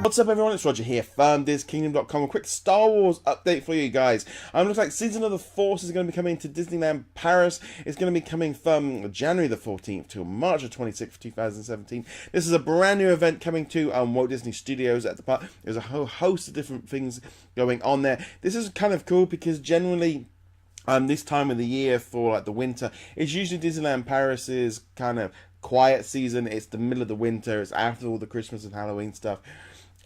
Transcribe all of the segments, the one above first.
What's up everyone, it's Roger here from DisKingdom.com. A quick Star Wars update for you guys. Looks like Season of the Force is going to be coming to Disneyland Paris. It's going to be coming from January the 14th to March the 26th, 2017. This is a brand new event coming to Walt Disney Studios at the park. There's a whole host of different things going on there. This is kind of cool because generally this time of the year for like the winter, it's usually Disneyland Paris's kind of quiet season. It's the middle of the winter. It's after all the Christmas and Halloween stuff.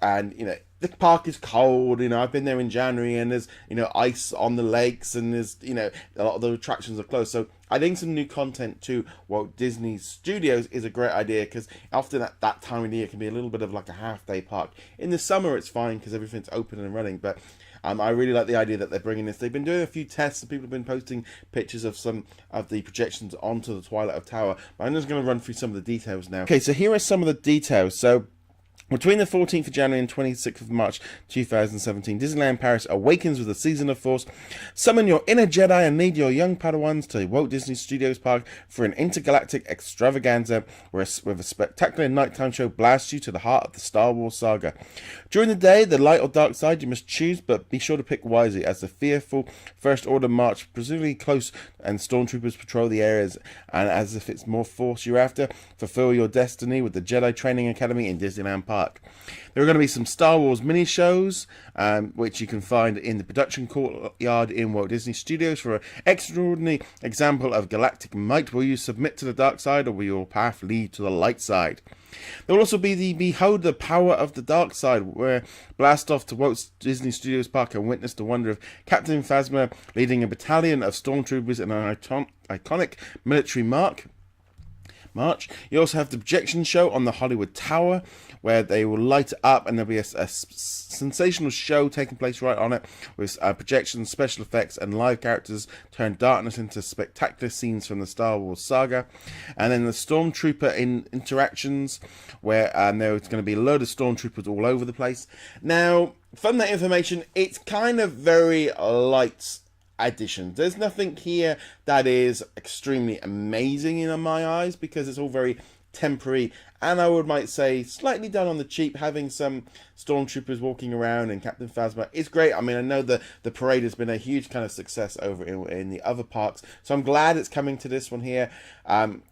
And, you know, the park is cold. You know, I've been there in January and there's, you know, ice on the lakes and there's, you know, a lot of the attractions are closed. So I think some new content to Walt Disney Studios is a great idea because often at that time of the year it can be a little bit of like a half-day park. In the summer it's fine because everything's open and running, but I really like the idea that they're bringing this. They've been doing a few tests, and people have been posting pictures of some of the projections onto the Twilight of Tower. But I'm just going to run through some of the details now. Okay, so here are some of the details. So between the 14th of January and 26th of March 2017, Disneyland Paris awakens with the Season of Force. Summon your inner Jedi and lead your young Padawans to Walt Disney Studios Park for an intergalactic extravaganza where a spectacular nighttime show blasts you to the heart of the Star Wars saga. During the day, the light or dark side you must choose, but be sure to pick wisely as the fearful First Order march presumably close and stormtroopers patrol the areas, and as if it's more Force you're after, fulfill your destiny with the Jedi Training Academy in Disneyland Park. There are going to be some Star Wars mini shows, which you can find in the production courtyard in Walt Disney Studios for an extraordinary example of galactic might. Will you submit to the dark side, or will your path lead to the light side? There will also be the Behold the Power of the Dark Side, where blast off to Walt Disney Studios Park and witness the wonder of Captain Phasma leading a battalion of stormtroopers in an iconic military march. You also have the projection show on the Hollywood Tower, where they will light it up and there'll be a sensational show taking place right on it with projections, special effects and live characters turn darkness into spectacular scenes from the Star Wars saga. And then the Stormtrooper interactions, where there's going to be a load of Stormtroopers all over the place. Now, from that information, it's kind of very light additions. There's nothing here that is extremely amazing in my eyes because it's all very temporary, and I might say slightly done on the cheap. Having some stormtroopers walking around and Captain Phasma is great. I mean, I know the parade has been a huge kind of success over in the other parks, so I'm glad it's coming to this one here.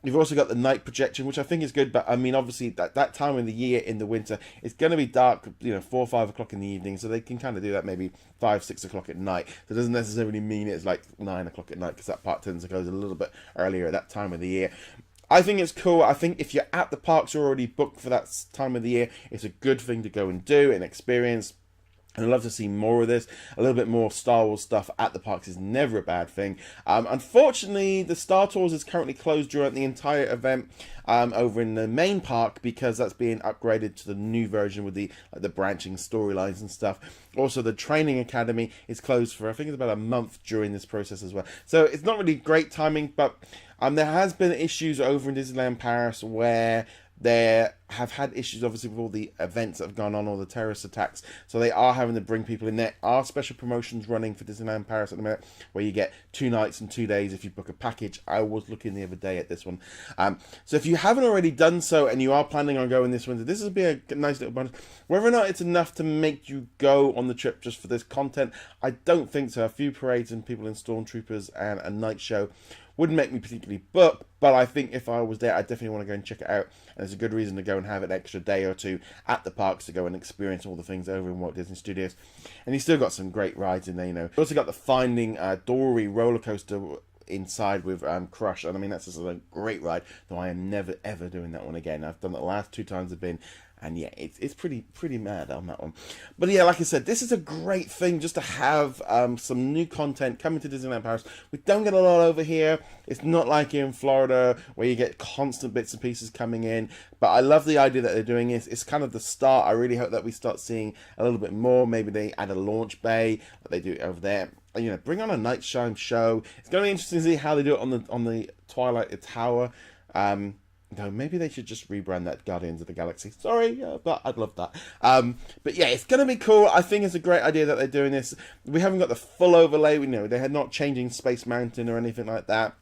You've also got the night projection, which I think is good, but I mean, obviously that time of the year in the winter, it's going to be dark, you know, 4 or 5 o'clock in the evening, so they can kind of do that maybe 5, 6 o'clock at night. So it doesn't necessarily mean it's like 9 o'clock at night, because that park tends to close a little bit earlier at that time of the year. I think it's cool. I think if you're at the parks, you're already booked for that time of the year, it's a good thing to go and do and experience. And I'd love to see more of this. A little bit more Star Wars stuff at the parks is never a bad thing. Unfortunately, the Star Tours is currently closed during the entire event over in the main park because that's being upgraded to the new version with the branching storylines and stuff. Also, the Training Academy is closed for, I think it's about a month during this process as well. So it's not really great timing, but there has been issues over in Disneyland Paris where they have had issues, obviously, with all the events that have gone on, all the terrorist attacks. So they are having to bring people in. There are special promotions running for Disneyland Paris at the minute, where you get 2 nights and 2 days if you book a package. I was looking the other day at this one. So if you haven't already done so and you are planning on going this winter, this would be a nice little bonus. Whether or not it's enough to make you go on the trip just for this content, I don't think so. A few parades and people in Stormtroopers and a night show wouldn't make me particularly book, but I think if I was there, I definitely want to go and check it out. And there's a good reason to go and have an extra day or two at the parks to go and experience all the things over in Walt Disney Studios. And you still got some great rides in there, you know. You also got the Finding Dory roller coaster inside with Crush, and I mean, that's just a great ride, though I am never ever doing that one again. I've done it the last 2 times I've been, and yeah, it's pretty mad on that one. But yeah, like I said, this is a great thing just to have some new content coming to Disneyland Paris. We don't get a lot over here. It's not like in Florida where you get constant bits and pieces coming in. But I love the idea that they're doing this. It's kind of the start. I really hope that we start seeing a little bit more. Maybe they add a launch bay, like they do over there. You know, bring on a nighttime show. It's going to be interesting to see how they do it on the Twilight Tower. No, maybe they should just rebrand that Guardians of the Galaxy. Sorry, but I'd love that. But yeah, it's going to be cool. I think it's a great idea that they're doing this. We haven't got the full overlay. We know they're not changing Space Mountain or anything like that.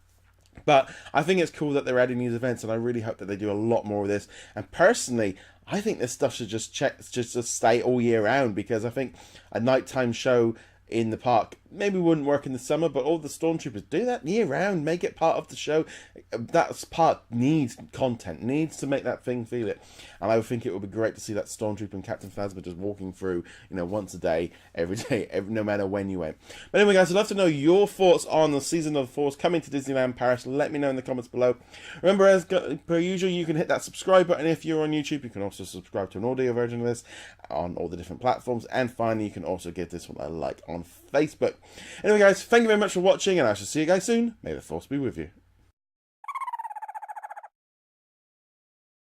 But I think it's cool that they're adding these events, and I really hope that they do a lot more of this. And personally, I think this stuff should just stay all year round, because I think a nighttime show in the park maybe wouldn't work in the summer, but all the stormtroopers do that year round. Make it part of the show. That part needs content, needs to make that thing feel it. And I would think it would be great to see that stormtrooper and Captain Phasma just walking through, once a day, every day, no matter when you went. But anyway, guys, I'd love to know your thoughts on the Season of the Force coming to Disneyland Paris. Let me know in the comments below. Remember, as per usual, you can hit that subscribe button if you're on YouTube. You can also subscribe to an audio version of this on all the different platforms. And finally, you can also give this one a like on Facebook. Anyway, guys, thank you very much for watching, and I shall see you guys soon. May the Force be with you.